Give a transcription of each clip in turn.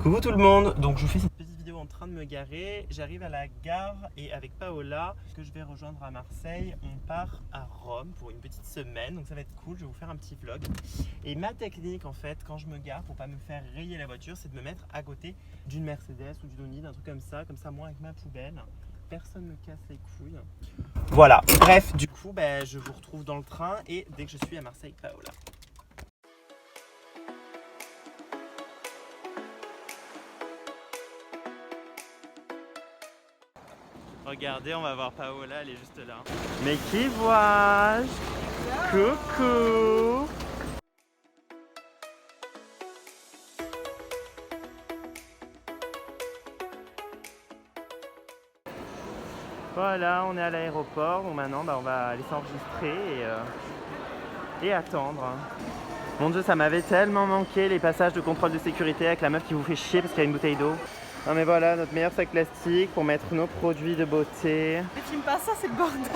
Coucou tout le monde, donc je vous fais cette petite vidéo en train de me garer. J'arrive à la gare et avec Paola, que je vais rejoindre à Marseille, on part à Rome pour une petite semaine. Donc ça va être cool, je vais vous faire un petit vlog. Et ma technique en fait, quand je me gare pour pas me faire rayer la voiture, c'est de me mettre à côté d'une Mercedes ou d'une Audi, d'un truc comme ça moi avec ma poubelle. Personne ne me casse les couilles. Voilà, bref, du coup, je vous retrouve dans le train et dès que je suis à Marseille, Paola. Regardez, on va voir Paola, elle est juste là. Mais qui vois-je? Coucou! Voilà, on est à l'aéroport, donc maintenant on va aller s'enregistrer et attendre. Mon Dieu, ça m'avait tellement manqué les passages de contrôle de sécurité avec la meuf qui vous fait chier parce qu'il y a une bouteille d'eau. Non mais voilà, notre meilleur sac plastique pour mettre nos produits de beauté. Mais filme pas ça, c'est le bordel.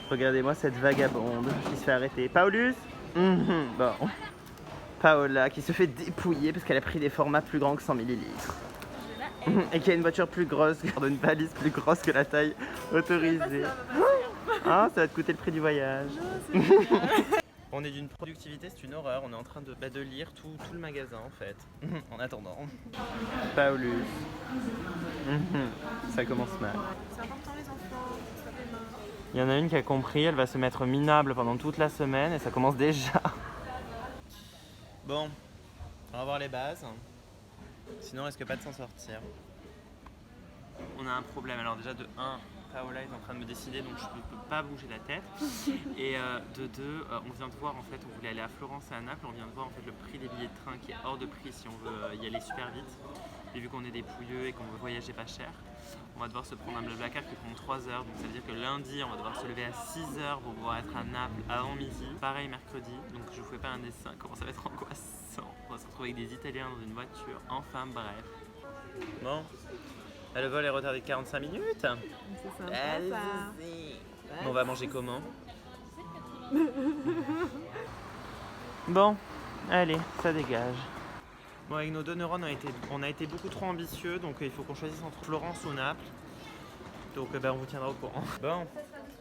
Regardez-moi cette vagabonde qui se fait arrêter. Paulus? Bon. Paola qui se fait dépouiller parce qu'elle a pris des formats plus grands que 100 ml. Et qui a une voiture plus grosse, une valise plus grosse que la taille autorisée. Ah, ça va te coûter le prix du voyage. Non, On est d'une productivité, c'est une horreur. On est en train de lire tout le magasin en fait. En attendant. Paulus. Ça commence mal. c'est important les enfants, ça fait mal. Il y en a une qui a compris, elle va se mettre minable pendant toute la semaine et ça commence déjà. Bon, on va voir les bases. Sinon on risque pas de s'en sortir. On a un problème. Alors déjà de 1, Paola est en train de me décider donc je ne peux pas bouger la tête. Et de 2, on vient de voir en fait, on voulait aller à Florence et à Naples, on vient de voir en fait le prix des billets de train qui est hors de prix si on veut y aller super vite. Et vu qu'on est des pouilleux et qu'on veut voyager pas cher, on va devoir se prendre un Blablacar qui prend 3 heures. Donc ça veut dire que lundi on va devoir se lever à 6 heures pour pouvoir être à Naples avant midi. Pareil mercredi, donc je vous fais pas un dessin, comment ça va être angoissant. On va se retrouver avec des Italiens dans une voiture, enfin bref. Bon, le vol est retardé de 45 minutes. C'est sympa ça. On va manger comment? Bon, allez, ça dégage. Bon, avec nos 2 neurones, on a été beaucoup trop ambitieux, donc il faut qu'on choisisse entre Florence ou Naples. Donc on vous tiendra au courant. Bon,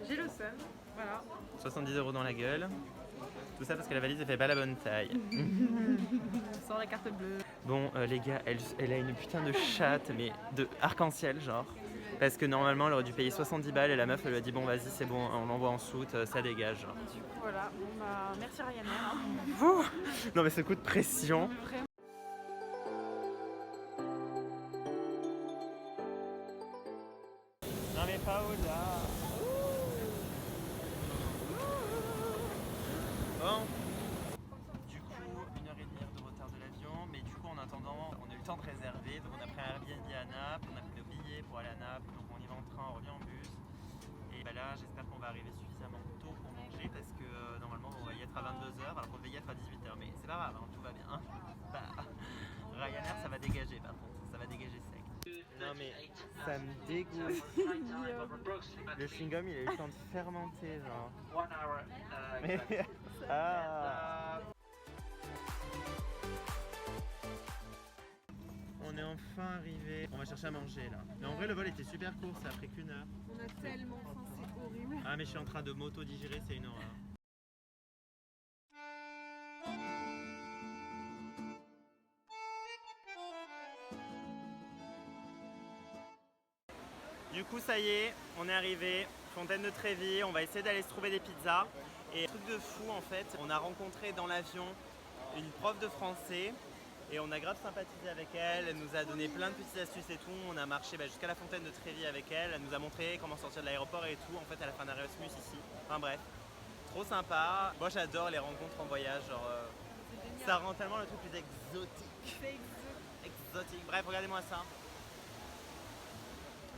J'ai le seum, voilà. 70 € dans la gueule. Tout ça parce que la valise elle fait pas la bonne taille. Sors la carte bleue. Bon les gars, elle a une putain de chatte, mais de arc-en-ciel genre. Parce que normalement elle aurait dû payer 70 balles et la meuf elle lui a dit bon vas-y c'est bon, on l'envoie en soute, ça dégage. Genre. Du coup voilà, bon bah merci Ryanair. Non mais ce coup de pression. Vraiment. Non mais Paola. Bon. Du coup, 1h30 de retard de l'avion, mais du coup en attendant, on a eu le temps de réserver, donc on a pris un Airbnb à Naples, on a pris nos billets pour aller à Naples, donc on y va en train, on revient en bus. Et là, j'espère qu'on va arriver suffisamment tôt pour manger parce que normalement on va y être à 22h alors qu'on devait y être à 18h, mais c'est pas grave, hein, tout va bien. Ryanair ça va dégager par contre, ça va dégager sec. Non mais ça me dégoûte. Le chewing-gum il a eu le temps de fermenter genre. Mais... ah. On est enfin arrivé. On va chercher à manger là. Mais en vrai le vol était super court, ça a pris qu'1 heure. On a tellement faim, c'est horrible. Ah mais je suis en train de m'auto-digérer, c'est une horreur. Du coup ça y est, on est arrivé, Fontaine de Trévi, on va essayer d'aller se trouver des pizzas. Et truc de fou en fait, on a rencontré dans l'avion une prof de français et on a grave sympathisé avec elle, elle nous a donné plein de petites astuces et tout, on a marché jusqu'à la Fontaine de Trévi avec elle, elle nous a montré comment sortir de l'aéroport et tout, en fait elle a fait un Erasmus ici, enfin bref, trop sympa. Moi j'adore les rencontres en voyage, genre ça rend tellement le truc plus exotique. Exotique, bref regardez-moi ça.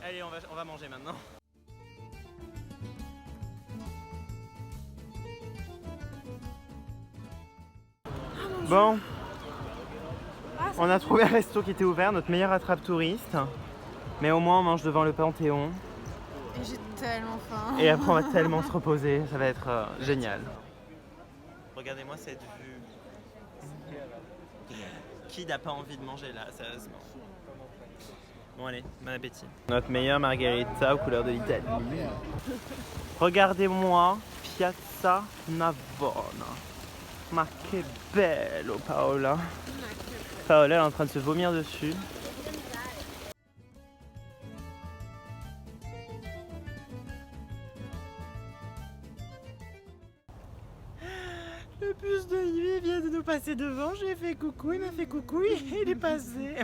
Allez, on va manger maintenant. Bon, on a trouvé un resto qui était ouvert, notre meilleur attrape-touriste. Mais au moins on mange devant le Panthéon. Et j'ai tellement faim. Et après on va tellement se reposer, ça va être génial. Regardez-moi cette vue. Qui n'a pas envie de manger là, sérieusement? Bon allez, bon appétit. Notre meilleure margarita aux couleurs de l'Italie. Regardez-moi, Piazza Navona. Ma che bello Paola. Paola elle est en train de se vomir dessus. Le bus de nuit vient de nous passer devant, j'ai fait coucou, il m'a fait coucou, il est passé.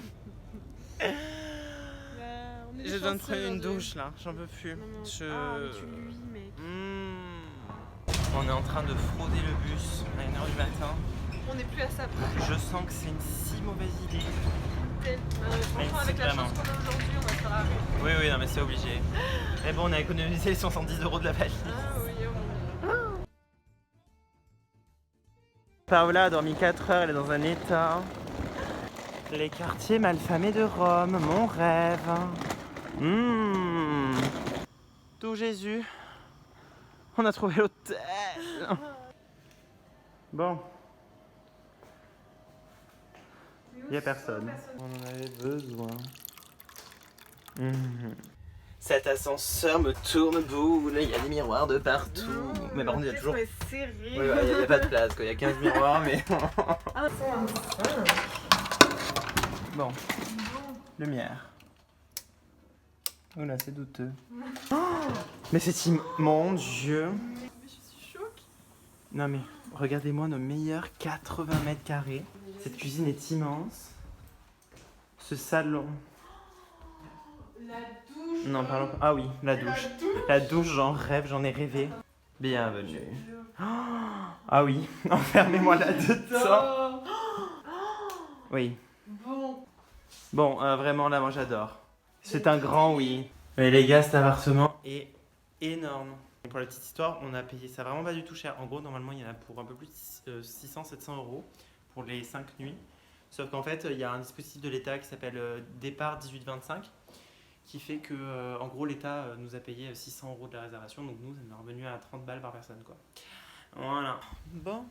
J'ai besoin de prendre une douche là, j'en peux plus. Non. Ah, mais tu lui, mec. On est en train de frauder le bus à 1h du matin. On n'est plus à ça. Je sens que c'est une si mauvaise idée. Franchement, avec la chance qu'on a aujourd'hui, on va se faire arrêter. Oui, non mais c'est obligé. Mais bon, on a économisé les 70 € de la valise. Ah oui, oh mon Dieu. Paola a dormi 4 heures, elle est dans un état. Les quartiers malfamés de Rome, mon rêve. Tout Jésus. On a trouvé l'hôtel. Bon. Il n'y a personne. On en avait besoin. Cet ascenseur me tourne boule, il y a des miroirs de partout. Mais par contre, il y a toujours. Serré. Oui, il n'y a pas de place, quoi. Il y a 15 miroirs, mais. Bon. Lumière. Oula, c'est douteux. Mais c'est mon Dieu. Je suis choquée. Non, mais regardez-moi nos meilleurs 80 mètres carrés. Cette cuisine est immense. Ce salon. La douche. Non, parlons pas. Ah oui, la douche. La douche, j'en rêve, j'en ai rêvé. Bienvenue. Ah oui, enfermez-moi là-dedans. Oui. Bon, vraiment là, moi j'adore. C'est un grand oui. Mais les gars, cet appartement est énorme. Et pour la petite histoire, on a payé ça vraiment pas du tout cher. En gros, normalement, il y en a pour un peu plus de 600-700 € pour les 5 nuits. Sauf qu'en fait, il y a un dispositif de l'État qui s'appelle Départ 18-25 qui fait que, en gros, l'État nous a payé 600 € de la réservation. Donc nous, ça nous est revenu à 30 balles par personne, quoi. Voilà. Bon,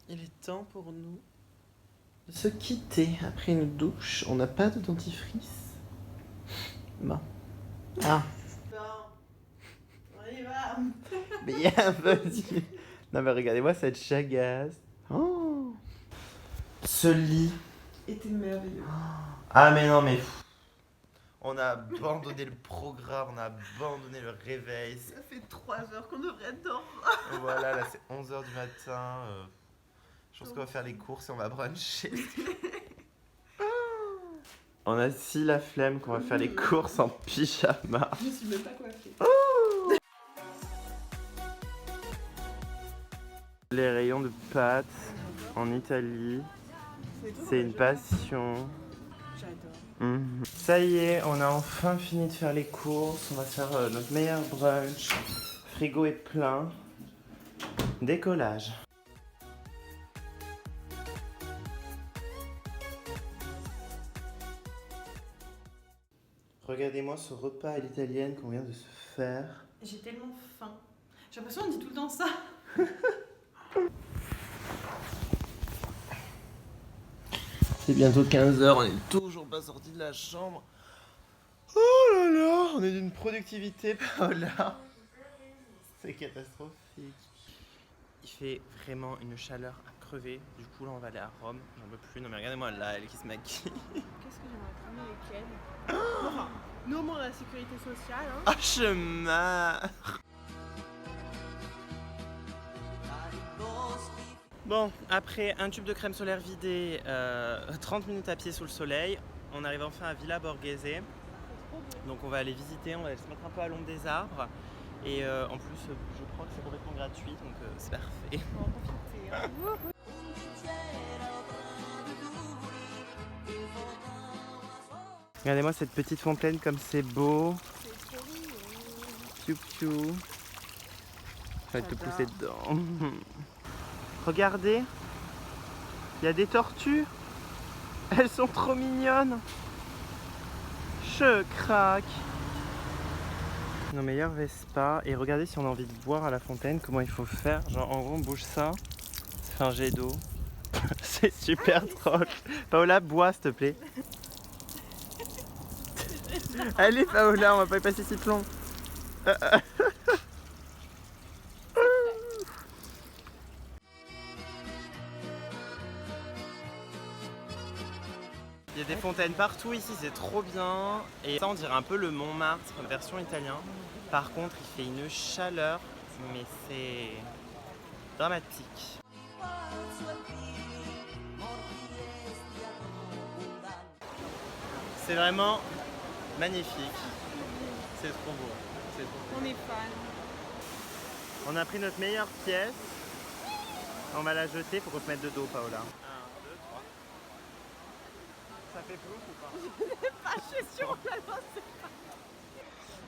il est temps pour nous de se quitter après une douche. On n'a pas de dentifrice. Bon. Ah. On y va. Bienvenue. Non mais regardez-moi cette chagasse. Oh. Ce lit était merveilleux. Ah mais non mais on a abandonné le programme, on a abandonné le réveil. Ça fait 3 heures qu'on devrait dormir. Voilà, là c'est 11h du matin. Je pense qu'on va faire les courses et on va bruncher. On a si la flemme qu'on va faire les courses en pyjama. Je suis même pas coiffée. Les rayons de pâtes en Italie, c'est une passion. J'adore. Ça y est, on a enfin fini de faire les courses. On va faire notre meilleur brunch. Frigo est plein. Décollage. Regardez-moi ce repas à l'italienne qu'on vient de se faire. J'ai tellement faim. J'ai l'impression qu'on dit tout le temps ça. C'est bientôt 15h, on est toujours pas sorti de la chambre. Oh là là, on est d'une productivité, Paola. C'est catastrophique. Il fait vraiment une chaleur à crever. Du coup, là, on va aller à Rome. J'en peux plus. Non, mais regardez-moi là, elle qui se maquille. Qu'est-ce que j'aimerais prendre avec elle? Enfin, nous au moins la sécurité sociale. Hein. Ah, je meurs. Bon, après un tube de crème solaire vidé, 30 minutes à pied sous le soleil, on arrive enfin à Villa Borghese. Donc on va aller visiter, on va aller se mettre un peu à l'ombre des arbres. Et en plus, je crois que c'est complètement gratuit, donc c'est parfait. On va en profiter. Hein. Regardez-moi cette petite fontaine comme c'est beau. C'est trop mignon. Piou piou. Je vais te pousser dedans. Regardez, il y a des tortues. Elles sont trop mignonnes. Je craque. Nos meilleurs Vespa. Et regardez si on a envie de boire à la fontaine, comment il faut faire. Genre en gros on bouge ça, ça fait un jet d'eau. C'est super drôle. Paola, bois s'il te plaît. Allez Paola, on va pas y passer si plomb. Il y a des fontaines partout ici, c'est trop bien. Et ça on dirait un peu le Montmartre, version italien. Par contre il fait une chaleur, mais c'est dramatique. C'est vraiment magnifique. C'est trop beau. C'est trop beau. On est fan. On a pris notre meilleure pièce. On va la jeter, faut qu'on se mette de dos, Paola. 1, 2, 3. Ça fait plouf ou pas? Je suis sûre qu'on l'a lancé.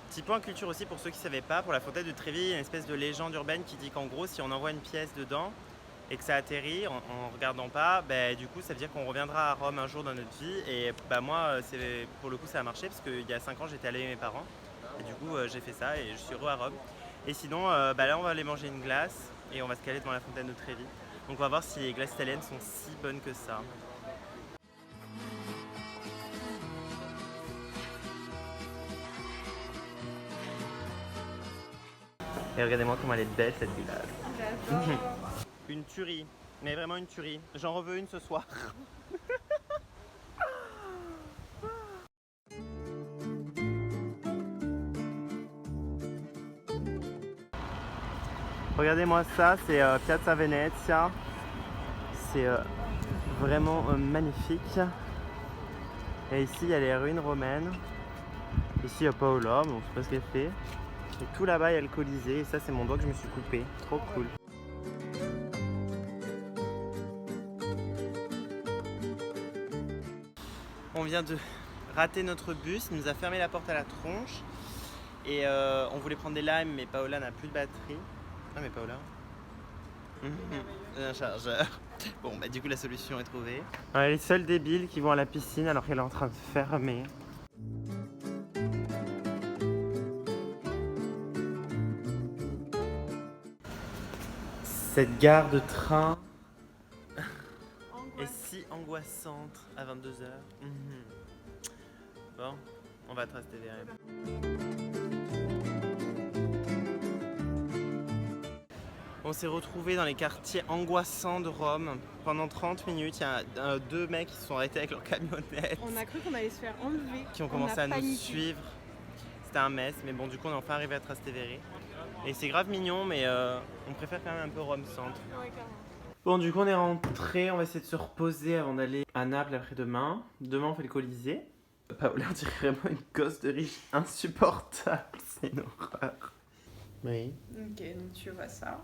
Petit point culture aussi pour ceux qui ne savaient pas, pour la fontaine de Trévi, il y a une espèce de légende urbaine qui dit qu'en gros, si on envoie une pièce dedans et que ça atterrit en regardant pas, bah, du coup, ça veut dire qu'on reviendra à Rome un jour dans notre vie. Et bah, moi, pour le coup, ça a marché parce qu'il y a 5 ans, j'étais allé avec mes parents. Et du coup, j'ai fait ça et je suis heureux à Rome. Et sinon, bah, là, on va aller manger une glace et on va se caler devant la fontaine de Trévi. Donc, on va voir si les glaces italiennes sont si bonnes que ça. Et regardez-moi comment elle est belle cette glace. J'adore. Une tuerie, mais vraiment une tuerie. J'en reveux une ce soir. Regardez-moi ça, c'est Piazza Venezia. C'est vraiment magnifique. Et ici il y a les ruines romaines. Ici il y a Paola, mais on sait pas ce qu'elle fait. Et tout là-bas il y a le Colisée. Et ça c'est mon doigt que je me suis coupé. Trop cool. On vient de rater notre bus, il nous a fermé la porte à la tronche. Et on voulait prendre des limes, mais Paola n'a plus de batterie. Ah mais Paola, un chargeur. Bon bah du coup la solution est trouvée. On est les seuls débiles qui vont à la piscine alors qu'elle est en train de fermer. Cette gare de train est si angoissante à 22h. Bon, on va tracer des rêves. On s'est retrouvés dans les quartiers angoissants de Rome. Pendant 30 minutes, il y a deux mecs qui se sont arrêtés avec leur camionnette. On a cru qu'on allait se faire enlever. Qui ont commencé à nous suivre. C'était un mess, mais bon, du coup, on est enfin arrivé à Trastevere. Et c'est grave mignon, mais on préfère quand même un peu Rome centre. Ouais, carrément. Bon, du coup, on est rentré. On va essayer de se reposer avant d'aller à Naples après-demain. Demain, on fait le Colisée. Paola, on dirait vraiment une gosse de riche insupportable. C'est une horreur. Oui. Ok, donc tu vois ça.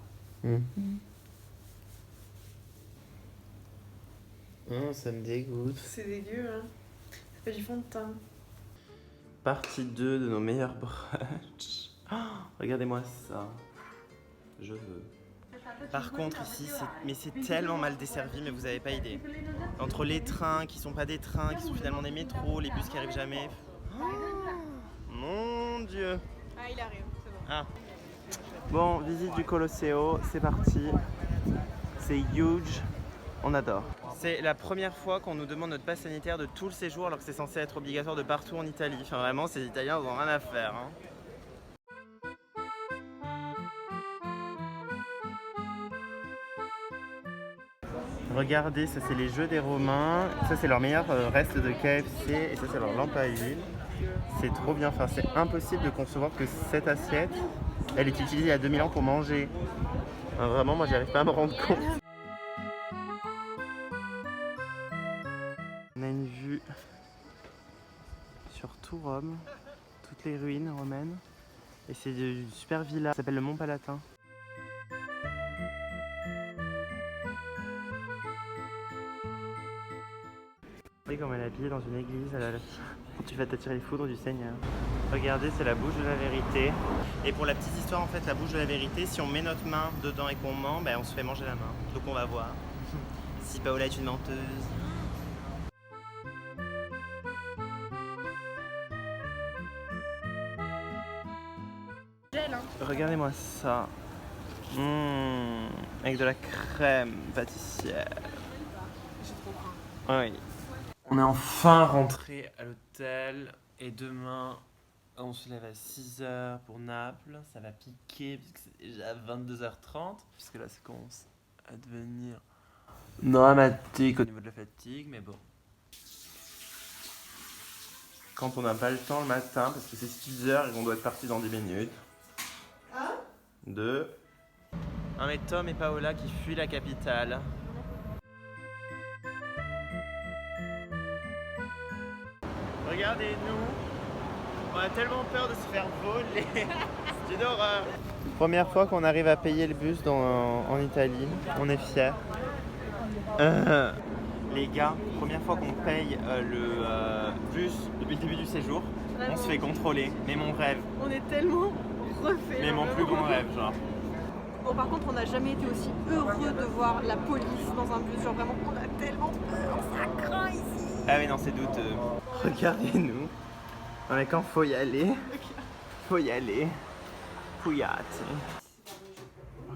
Oh, ça me dégoûte. C'est dégueu, hein. Ça fait du fond de teint. Partie 2 de nos meilleurs brunchs. Oh, regardez-moi ça. Je veux. Par contre ici, c'est tellement mal desservi, mais vous n'avez pas idée. Entre les trains qui sont pas des trains, qui sont finalement des métros, les bus qui arrivent jamais. Oh, mon Dieu. Ah, il arrive, c'est bon. Ah. Bon, visite du Colosseo, c'est parti. C'est huge. On adore. C'est la première fois qu'on nous demande notre passe sanitaire de tout le séjour alors que c'est censé être obligatoire de partout en Italie. Enfin vraiment, ces Italiens ils ont rien à faire. Hein. Regardez, ça c'est les jeux des Romains. Ça c'est leur meilleur reste de KFC et ça c'est leur lampe à huile. C'est trop bien. Enfin, c'est impossible de concevoir que cette assiette, elle est utilisée il y a 2000 ans pour manger. Enfin, vraiment, moi j'arrive pas à me rendre compte. On a une vue sur tout Rome, toutes les ruines romaines. Et c'est une super villa, ça s'appelle le Mont Palatin. Regardez comme elle est habillée dans une église, tu vas t'attirer les foudres du Seigneur. Regardez, c'est la bouche de la vérité. Et pour la petite histoire, en fait, la bouche de la vérité, si on met notre main dedans et qu'on ment, ben, on se fait manger la main. Donc on va voir si Paola est une menteuse. Regardez-moi ça. Avec de la crème pâtissière. Oui. On est enfin rentré à l'hôtel et demain on se lève à 6h pour Naples. Ça va piquer puisque c'est déjà 22h30 puisque là ça commence à devenir dramatique au niveau de la fatigue, mais bon. Quand on n'a pas le temps le matin parce que c'est 6h et qu'on doit être parti dans 10 minutes. 2. Un mais Tom et Paola qui fuient la capitale. Regardez-nous, on a tellement peur de se faire voler, c'est une horreur. Première fois qu'on arrive à payer le bus en Italie, on est fiers. Les gars, première fois qu'on paye le bus depuis le début du séjour, on se fait contrôler, mais mon rêve. On est tellement refait. Mais mon plus grand rêve, genre. Bon, par contre, on n'a jamais été aussi heureux de voir la police dans un bus. Genre vraiment, on a tellement peur, ça craint ici. Ah oui, non, c'est douteux. Regardez-nous. Non mais quand faut y aller, faut y aller. Pouillate.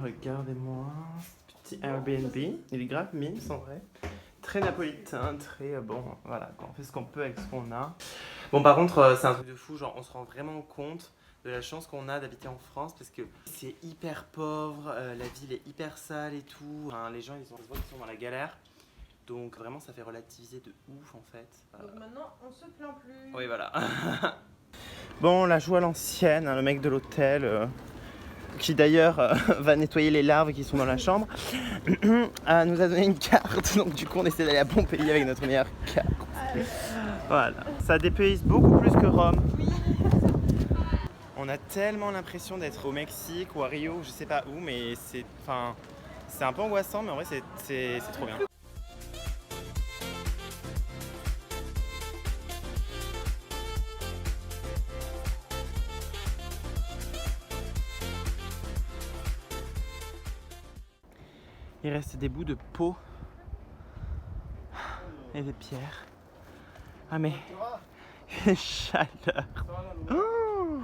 Regardez-moi ce petit Airbnb. Il est grave mime, en vrai. Très napolitain, très bon, voilà, on fait ce qu'on peut avec ce qu'on a. Bon, par contre, c'est un truc de fou, genre on se rend vraiment compte de la chance qu'on a d'habiter en France parce que c'est hyper pauvre, la ville est hyper sale et tout. Enfin, les gens, ils voient qu'ils sont dans la galère. Donc vraiment, ça fait relativiser de ouf en fait. Donc maintenant, on se plaint plus. Oui, voilà. Bon, on la joue à l'ancienne, hein, le mec de l'hôtel, qui d'ailleurs va nettoyer les larves qui sont dans la chambre, nous a donné une carte. Donc du coup, on essaie d'aller à Pompéi avec notre meilleure carte. Voilà. Ça dépayse beaucoup plus que Rome. On a tellement l'impression d'être au Mexique ou à Rio, je sais pas où, mais c'est un peu angoissant, mais en vrai, c'est trop bien. Il reste des bouts de peau et des pierres. Ah mais quelle chaleur. Oh,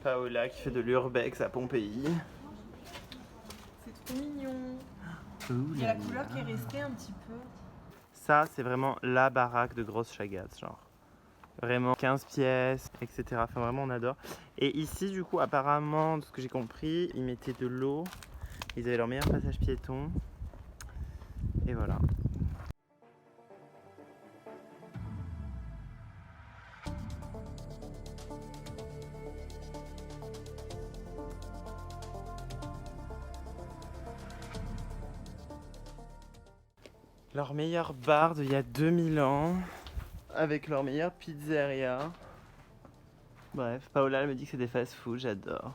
Paola qui fait de l'urbex à Pompéi. C'est trop mignon. Il y a la couleur qui est restée un petit peu. Ça, c'est vraiment la baraque de grosse chagasse, genre. Vraiment 15 pièces, etc. Enfin, vraiment, on adore. Et ici, du coup, apparemment, de ce que j'ai compris, ils mettaient de l'eau. Ils avaient leur meilleur passage piéton. Et voilà. Leur meilleur bar d'il y a 2000 ans, avec leur meilleure pizzeria. Bref, Paola elle me dit que c'est des fast-food, j'adore.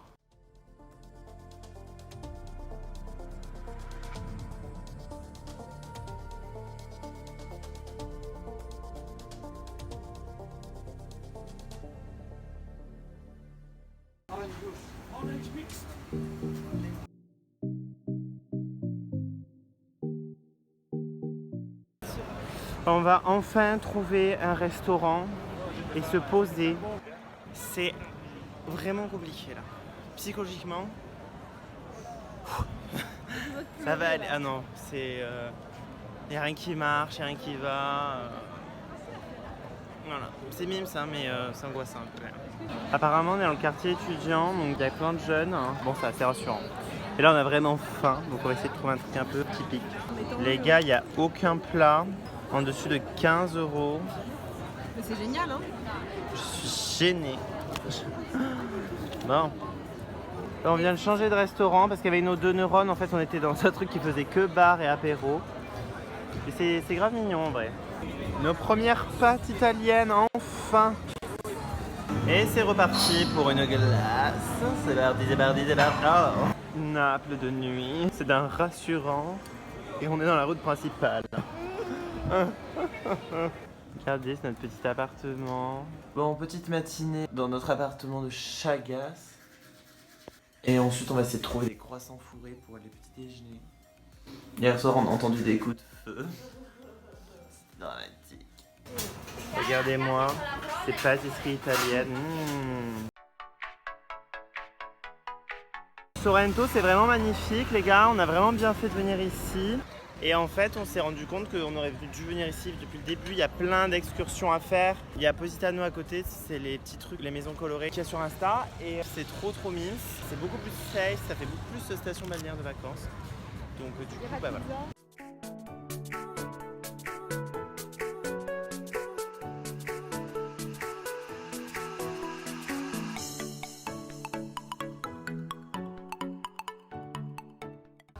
On va enfin trouver un restaurant et se poser. C'est vraiment compliqué là. Psychologiquement, ça va aller. Ah non, c'est. Y a rien qui marche, y a rien qui va. Voilà. C'est mime ça, mais c'est angoissant un peu. Apparemment, on est dans le quartier étudiant, donc il y a plein de jeunes. Bon, c'est assez rassurant. Et là, on a vraiment faim, donc on va essayer de trouver un truc un peu typique. Les gars, il n'y a aucun plat en dessus de 15 €. Mais c'est génial, hein. Je suis gêné. Bon. Là, on vient de changer de restaurant parce qu'avec nos 2 neurones, en fait, on était dans un truc qui faisait que bar et apéro. Et c'est grave mignon en vrai. Nos premières pâtes italiennes, enfin. Et c'est reparti pour une glace. C'est parti, c'est parti, c'est parti. Oh. Naples de nuit, c'est d'un rassurant. Et on est dans la route principale. Regardez, c'est notre petit appartement. Bon, petite matinée dans notre appartement de Chagas. Et ensuite, on va essayer de trouver des croissants fourrés pour les petits déjeuners. Hier soir, on a entendu des coups de feu. dramatique. Regardez-moi, ces pâtisseries italiennes. Sorrento, c'est vraiment magnifique, les gars. On a vraiment bien fait de venir ici. Et en fait, on s'est rendu compte qu'on aurait dû venir ici depuis le début. Il y a plein d'excursions à faire. Il y a Positano à côté, c'est les petits trucs, les maisons colorées qu'il y a sur Insta. Et c'est trop mince. C'est beaucoup plus safe, ça fait beaucoup plus station balnéaire de vacances. Donc du coup, bah voilà.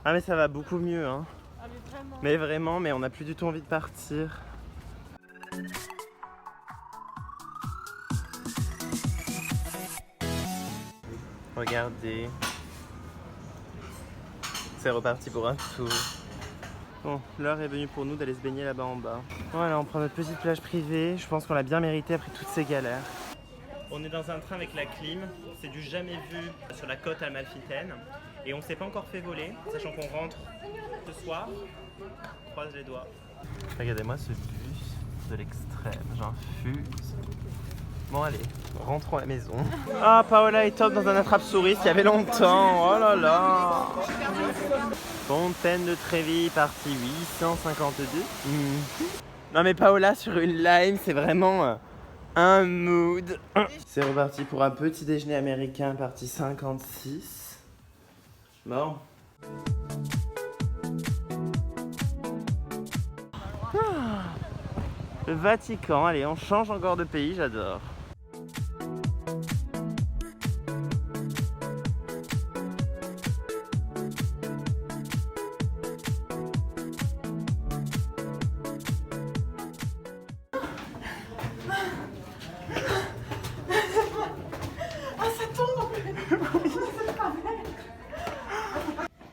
Ah mais ça va beaucoup mieux hein. Ah, mais vraiment. Mais vraiment, mais on n'a plus du tout envie de partir. Regardez. C'est reparti pour un tour. Bon, l'heure est venue pour nous d'aller se baigner là-bas en bas. Voilà, on prend notre petite plage privée. Je pense qu'on l'a bien mérité après toutes ces galères. On est dans un train avec la clim. C'est du jamais vu sur la côte Amalfitaine. Et on s'est pas encore fait voler, sachant qu'on rentre ce soir. On croise les doigts. Regardez-moi ce bus de l'extrême, j'en fuse. Bon allez, rentrons à la maison. Ah, Paola est top dans un attrape-souris, il y avait longtemps. Oh là là. Fontaine de Trévi, partie 852. Non mais Paola sur une lime, c'est vraiment un mood. C'est reparti pour un petit déjeuner américain, partie 56. Bon. Le Vatican, allez, on change encore de pays, j'adore.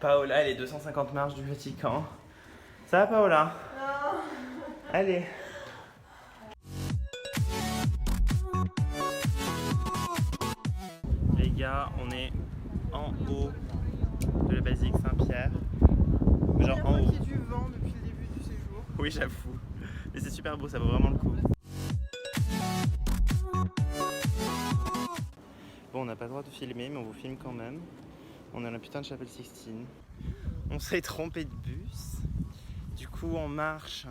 Paola, elle est 250 marches du Vatican. Ça va, Paola? Non. Allez. Les gars, on est en haut de la basilique Saint-Pierre. Genre en haut. Il y a du vent depuis le début du séjour. Oui, j'avoue. Mais c'est super beau, ça vaut vraiment le coup. Bon, on n'a pas le droit de filmer, mais on vous filme quand même. On est à la putain de chapelle Sixtine. On s'est trompé de bus. Du coup, on marche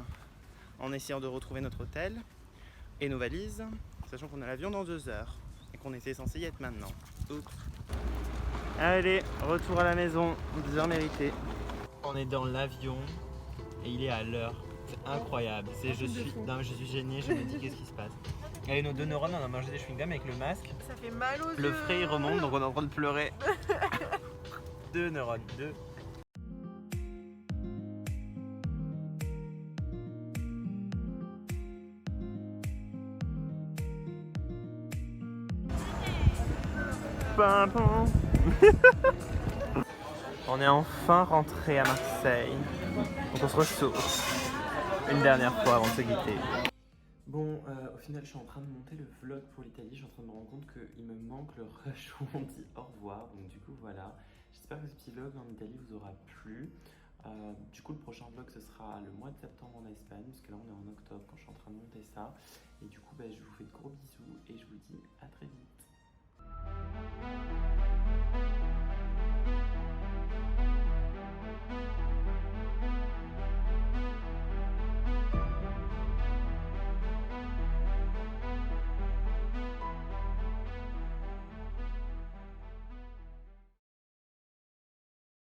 en essayant de retrouver notre hôtel et nos valises, sachant qu'on a l'avion dans 2 heures et qu'on était censé y être maintenant. Oups. Allez, retour à la maison, bien mérité. On est dans l'avion et il est à l'heure. C'est incroyable. Je suis gêné, je me dis qu'est-ce qui se passe. Allez, nos 2 neurones, on a mangé des chewing-gums avec le masque. Ça fait mal aux yeux. Le frais il remonte, donc on est en train de pleurer. 2 neurones, 2. On est enfin rentré à Marseille. Donc on se ressource une dernière fois avant de se quitter. Bon, au final, je suis en train de monter le vlog pour l'Italie. Je suis en train de me rendre compte qu'il me manque le rush où on dit au revoir. Donc du coup, voilà. J'espère que ce petit vlog en Italie vous aura plu. Du coup, le prochain vlog, ce sera le mois de septembre en Espagne, parce que là, on est en octobre quand je suis en train de monter ça. Et du coup, je vous fais de gros bisous et je vous dis à très vite.